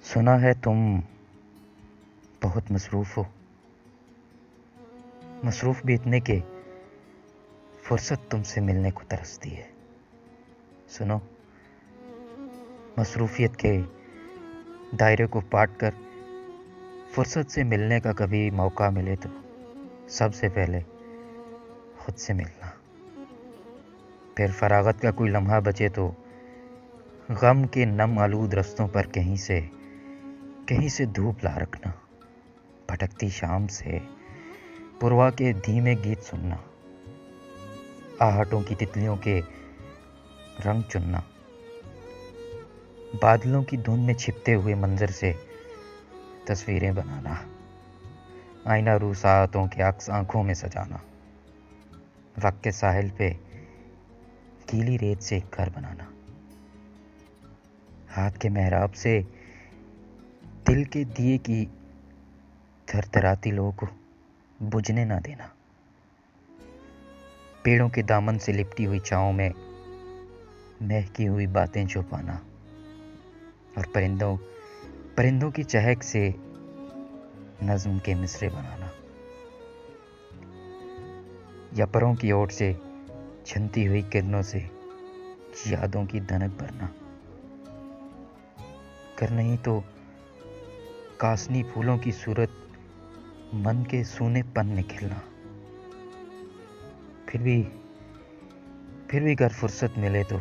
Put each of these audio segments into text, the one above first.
सुना है तुम बहुत मसरूफ़ हो। मसरूफ़ भी इतने के फुर्सत तुमसे मिलने को तरसती है। सुनो, मसरूफ़ियत के दायरे को पाट कर फुर्सत से मिलने का कभी मौका मिले तो सबसे पहले खुद से मिलना। फिर फरागत का कोई लम्हा बचे तो गम के नम आलूद रस्तों पर कहीं से धूप ला रखना। भटकती शाम से पुरवा के धीमे गीत सुनना। आहटों की तितलियों के रंग चुनना। बादलों की धुंध में छिपते हुए मंजर से तस्वीरें बनाना। आईना रू सातों के अक्स आंखों में सजाना। वक्त के साहिल पे गीली रेत से एक घर बनाना। हाथ के मेहराब से दिल के दिए की थरथराती लौ को बुझने ना देना। पेड़ों के दामन से लिपटी हुई छाँव में महकी हुई बातें छुपाना। और परिंदों की चहक से नज्म के मिसरे बनाना। या परों की ओट से छनती हुई किरणों से यादों की दनक भरना। कर नहीं तो कासनी फूलों की सूरत मन के सूनेपन में खिलना। फिर भी अगर फुर्सत मिले तो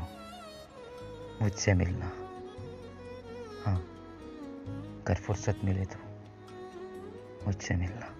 मुझसे मिलना। हाँ, अगर फुर्सत मिले तो मुझसे मिलना।